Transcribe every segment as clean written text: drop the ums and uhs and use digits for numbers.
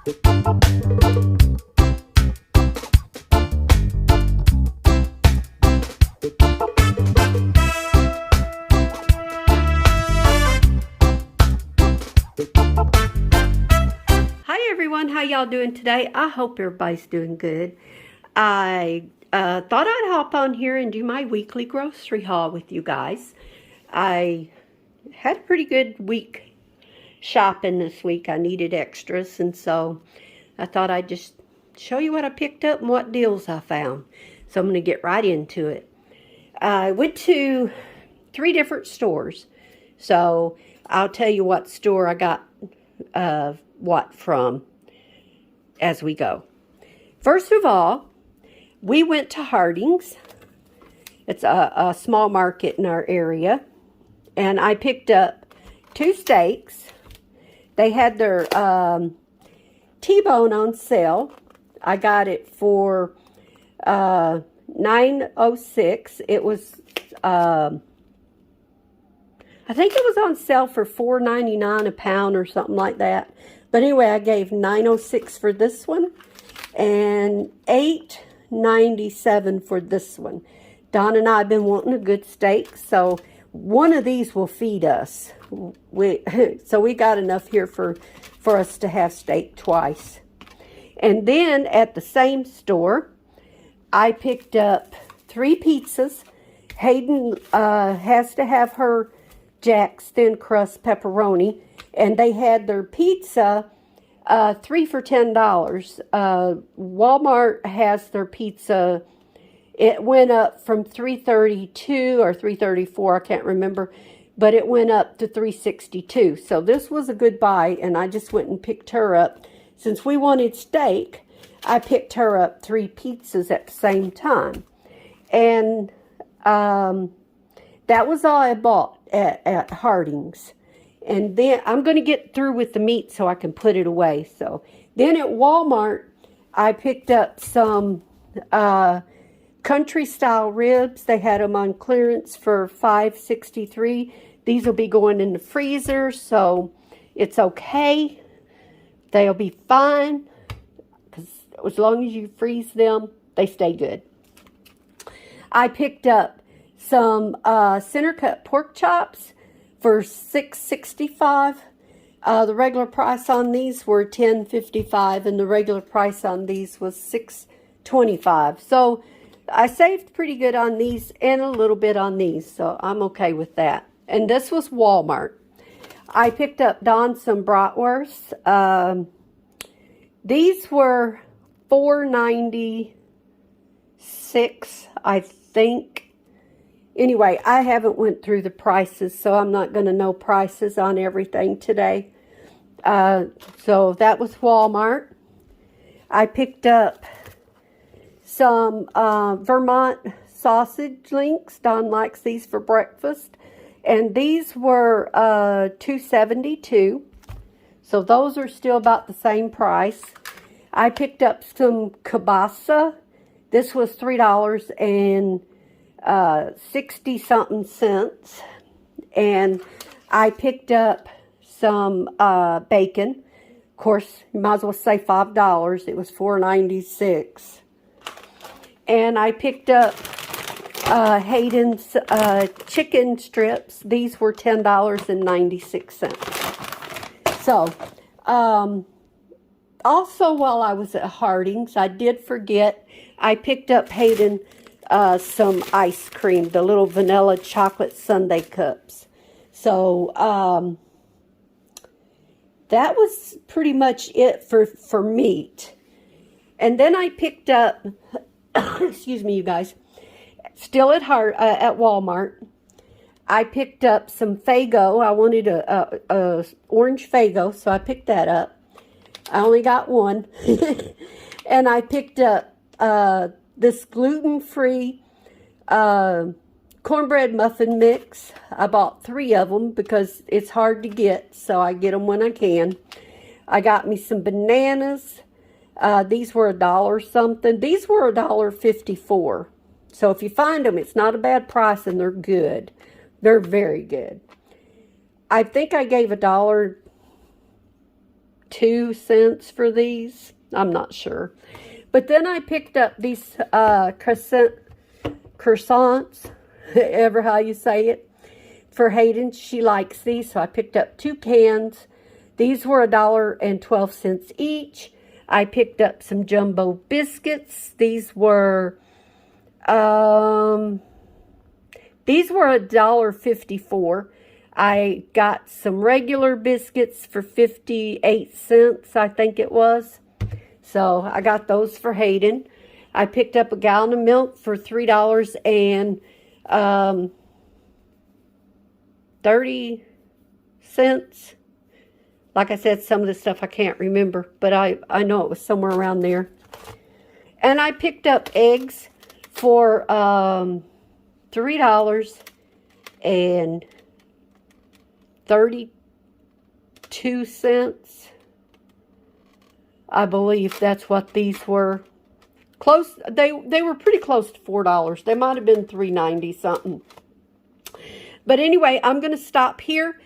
How y'all doing today? I hope everybody's doing good. I thought I'd hop on here and do my weekly grocery haul with you guys. I had a pretty good week shopping this week. I needed extras, and so I thought I'd just show you what I picked up and what deals I found. So I'm going to get right into it. I went to 3 different stores, so I'll tell you what store I got what from as we go. First of all, we went to Harding's. It's a small market in our area, and I picked up 2 steaks. They had their T-bone on sale. I got it for $9.06. It was I think it was on sale for $4.99 a pound or something like that. But anyway, I gave $9.06 for this one and $8.97 for this one. Don and I have been wanting a good steak, so one of these will feed us. So we got enough here for us to have steak twice. And then at the same store, I picked up 3 pizzas. Hayden has to have her Jack's thin crust pepperoni, and they had their pizza 3 for $10. Walmart has their pizza. It went up from $3.32 or $3.34, I can't remember, but it went up to $3.62. So this was a good buy, and I just went and picked her up. Since we wanted steak, I picked her up 3 pizzas at the same time. And that was all I bought at Harding's. And then I'm going to get through with the meat so I can put it away. So then at Walmart, I picked up some country style ribs. They had them on clearance for $5.63. These will be going in the freezer, so it's okay. They'll be fine, because as long as you freeze them, they stay good. I picked up some center cut pork chops for $6.65. The regular price on these were $10.55, and the regular price on these was $6.25. So I saved pretty good on these and a little bit on these, so I'm okay with that. And this was Walmart. I picked up Don some Bratwurst. These were $4.96, I think. Anyway, I haven't went through the prices, so I'm not going to know prices on everything today. So that was Walmart. I picked up some Vermont sausage links. Don likes these for breakfast. And these were $2.72. So those are still about the same price. I picked up some kielbasa. This was $3.60-something cents. And I picked up some bacon. Of course, you might as well say $5. It was $4.96. And I picked up Hayden's chicken strips. These were $10.96. So, also while I was at Harding's, I did forget, I picked up Hayden some ice cream, the little vanilla chocolate sundae cups. So, that was pretty much it for meat. And then I picked up, excuse me, you guys, still at Walmart, I picked up some Faygo. I wanted a orange Faygo, so I picked that up. I only got one. And I picked up this gluten-free cornbread muffin mix. I bought 3 of them because it's hard to get, so I get them when I can. I got me some bananas. These were $1 something. These were $1.54. So if you find them, it's not a bad price, and they're good. They're very good. I think I gave $1 2 cents for these. I'm not sure. But then I picked up these Crescent Croissants, ever how you say it, for Hayden. She likes these, so I picked up 2 cans. These were $1.12 each. I picked up some jumbo biscuits. These were $1.54. I got some regular biscuits for 58 cents, I think it was. So I got those for Hayden. I picked up a gallon of milk for $3.30. Like I said, some of the stuff I can't remember, but I know it was somewhere around there. And I picked up eggs for $3.32. I believe that's what these were. Close. They were pretty close to $4. They might have been $3.90 something. But anyway, I'm going to stop here,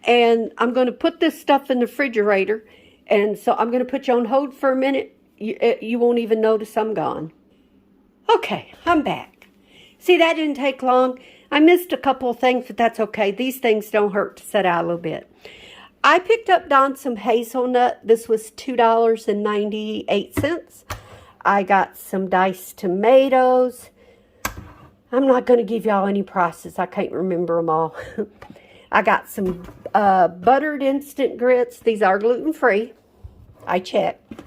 and I'm going to put this stuff in the refrigerator. And so I'm going to put you on hold for a minute. You won't even notice I'm gone. Okay, I'm back. See, that didn't take long. I missed a couple of things, but that's okay. These things don't hurt to set out a little bit. I picked up Don some hazelnut. This was $2.98. I got some diced tomatoes. I'm not going to give y'all any prices. I can't remember them all. I got some buttered instant grits. These are gluten-free. I checked.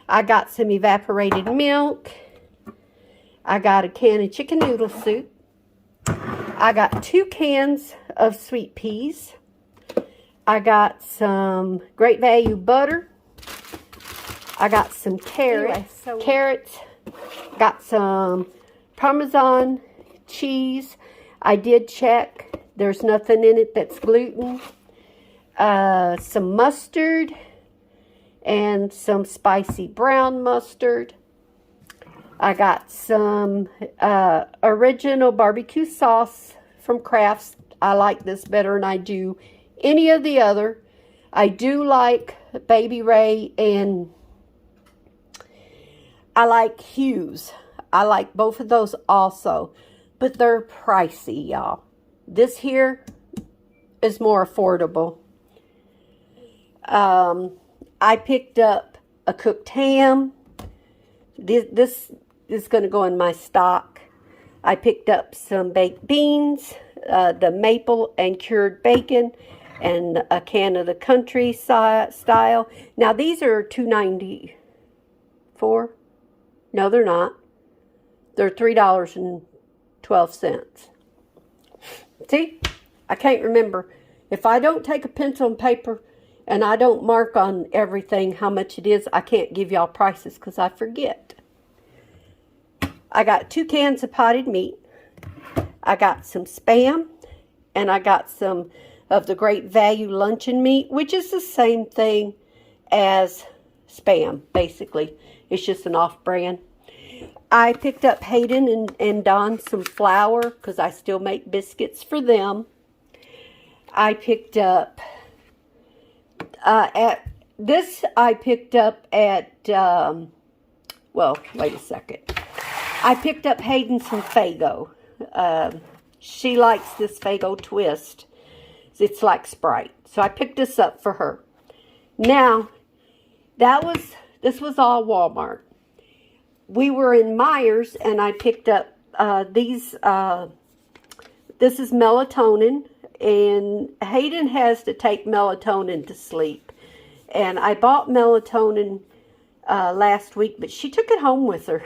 I got some evaporated milk. I got a can of chicken noodle soup. I got 2 cans of sweet peas. I got some Great Value butter. I got some carrots. Got some Parmesan cheese. I did check. There's nothing in it that's gluten. Some mustard and some spicy brown mustard. I got some original barbecue sauce from Kraft's. I like this better than I do any of the other. I do like Baby Ray, and I like Hughes. I like both of those also, but they're pricey, y'all. This here is more affordable. I picked up a cooked ham. This is going to go in my stock. I picked up some baked beans, the maple and cured bacon, and a can of the country style. Now, these are $2.94. No, they're not. They're $3.12. See? I can't remember. If I don't take a pencil and paper and I don't mark on everything how much it is, I can't give y'all prices because I forget. I got 2 cans of potted meat. I got some Spam. And I got some of the Great Value Luncheon meat, which is the same thing as Spam, basically. It's just an off-brand. I picked up Hayden and Don some flour because I still make biscuits for them. I picked up I picked up wait a second. I picked up Hayden some Faygo. She likes this Faygo twist. It's like Sprite. So I picked this up for her. Now, this was all Walmart. We were in Myers, and I picked up these. This is melatonin, and Hayden has to take melatonin to sleep. And I bought melatonin last week, but she took it home with her.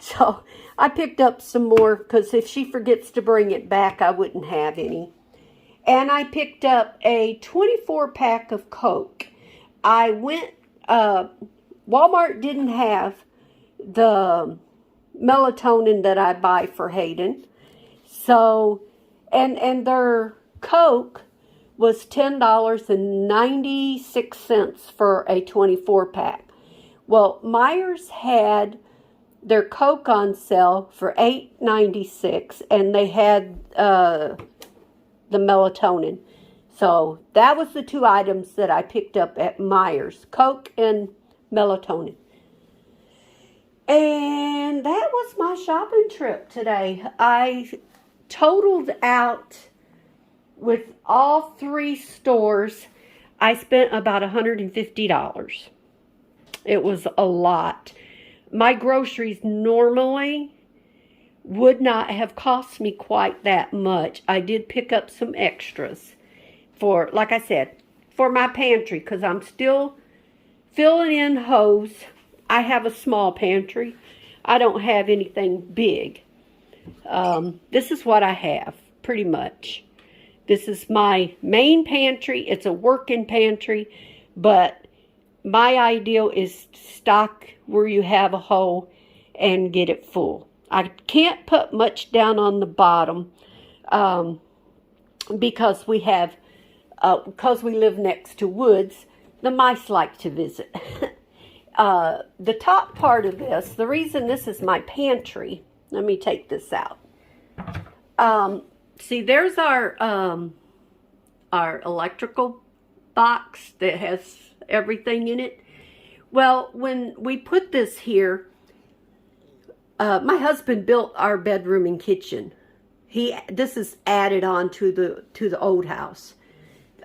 So I picked up some more because if she forgets to bring it back, I wouldn't have any. And I picked up a 24-pack of Coke. I went, Walmart didn't have the melatonin that I buy for Hayden. So, and their Coke was $10.96 for a 24-pack. Well, Myers had their Coke on sale for $8.96, and they had the melatonin. So that was the two items that I picked up at Meijer's, Coke and Melatonin. And that was my shopping trip today. I totaled out with all three stores. I spent about $150. It was a lot. My groceries normally would not have cost me quite that much. I did pick up some extras for, like I said, for my pantry, because I'm still filling in hose. I have a small pantry. I don't have anything big. This is what I have, pretty much. This is my main pantry. It's a working pantry, but my ideal is stock where you have a hole and get it full. I can't put much down on the bottom because we live next to woods. The mice like to visit. The top part of this, the reason this is my pantry, let me take this out. See, there's our electrical box that has everything in it. Well, when we put this here, my husband built our bedroom and kitchen. This is added on to the old house.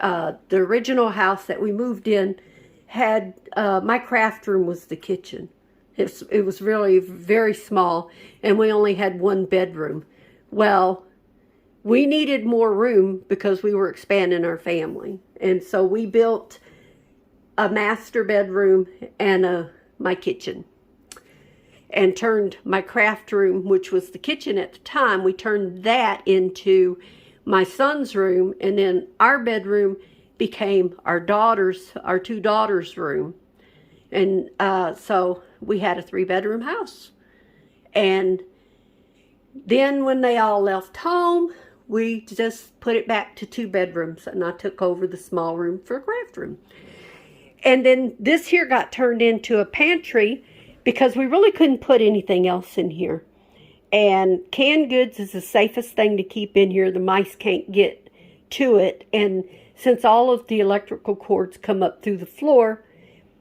The original house that we moved in had my craft room was the kitchen. It was really very small, and we only had one bedroom. Well, we needed more room because we were expanding our family, and so we built a master bedroom and my kitchen, and turned my craft room, which was the kitchen at the time, we turned that into my son's room, and then our bedroom became our two daughters' room. And so we had a 3-bedroom house. And then when they all left home, we just put it back to 2 bedrooms, and I took over the small room for a craft room. And then this here got turned into a pantry because we really couldn't put anything else in here. And canned goods is the safest thing to keep in here. The mice can't get to it. And since all of the electrical cords come up through the floor,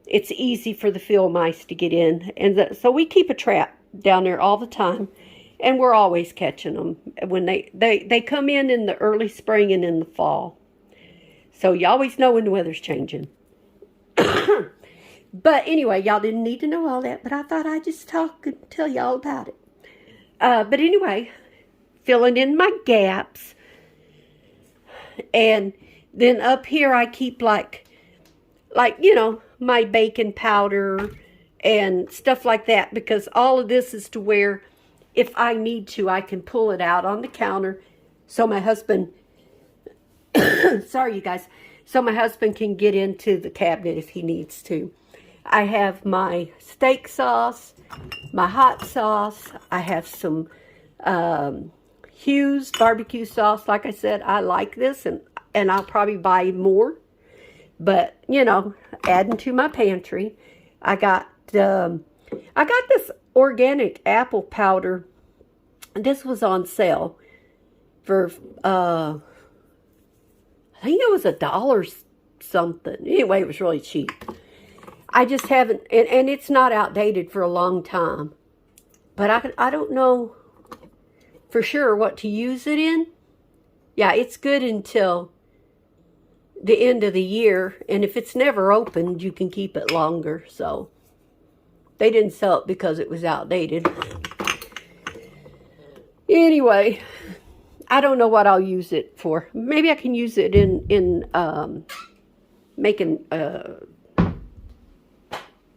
it's easy for the field mice to get in. And so we keep a trap down there all the time. And we're always catching them when they come in the early spring and in the fall. So you always know when the weather's changing. But anyway, y'all didn't need to know all that, but I thought I'd just talk and tell y'all about it. But anyway, filling in my gaps. And then up here I keep like, you know, my baking powder and stuff like that, because all of this is to where if I need to, I can pull it out on the counter so my husband, sorry you guys, so my husband can get into the cabinet if he needs to. I have my steak sauce, my hot sauce. I have some Hughes barbecue sauce. Like I said, I like this, and I'll probably buy more. But, you know, adding to my pantry. I got this organic apple powder. This was on sale for, I think it was $1 something. Anyway, it was really cheap. I just haven't, and it's not outdated for a long time. But I don't know for sure what to use it in. Yeah, it's good until the end of the year. And if it's never opened, you can keep it longer. So they didn't sell it because it was outdated. Anyway, I don't know what I'll use it for. Maybe I can use it in making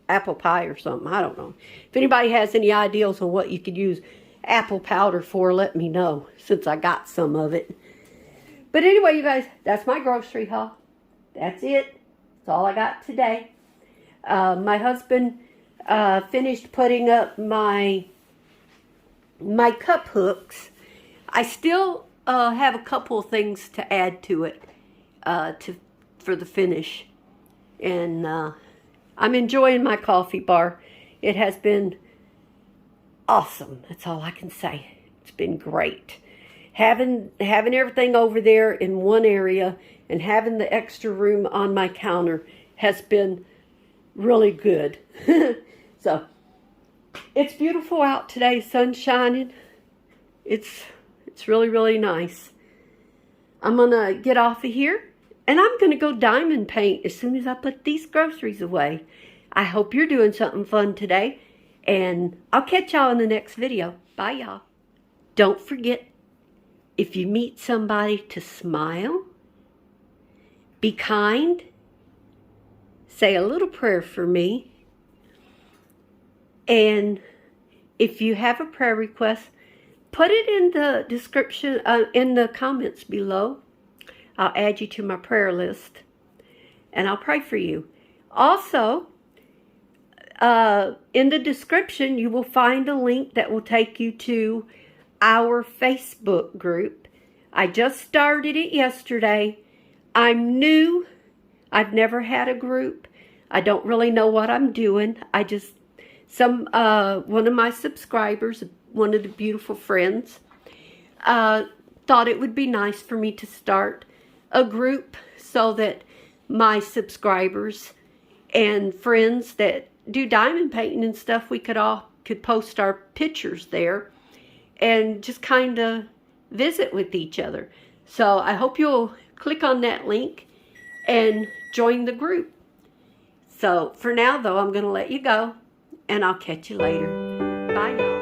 apple pie or something. I don't know. If anybody has any ideas on what you could use apple powder for, let me know, since I got some of it. But anyway, you guys, that's my grocery haul. That's it. That's all I got today. My husband finished putting up my cup hooks. I still have a couple of things to add to it for the finish. And I'm enjoying my coffee bar. It has been awesome. That's all I can say. It's been great. having everything over there in one area and having the extra room on my counter has been really good. So, it's beautiful out today, sun's shining. It's really, really nice. I'm going to get off of here, and I'm going to go diamond paint as soon as I put these groceries away. I hope you're doing something fun today, and I'll catch y'all in the next video. Bye, y'all. Don't forget, if you meet somebody, to smile, be kind, say a little prayer for me, and if you have a prayer request, put it in the description, in the comments below. I'll add you to my prayer list, and I'll pray for you. Also, in the description, you will find a link that will take you to our Facebook group. I just started it yesterday. I'm new. I've never had a group. I don't really know what I'm doing. One of my subscribers, one of the beautiful friends, thought it would be nice for me to start a group so that my subscribers and friends that do diamond painting and stuff, we could post our pictures there and just kind of visit with each other. So I hope you'll click on that link and join the group. So for now, though, I'm going to let you go, and I'll catch you later. Bye now.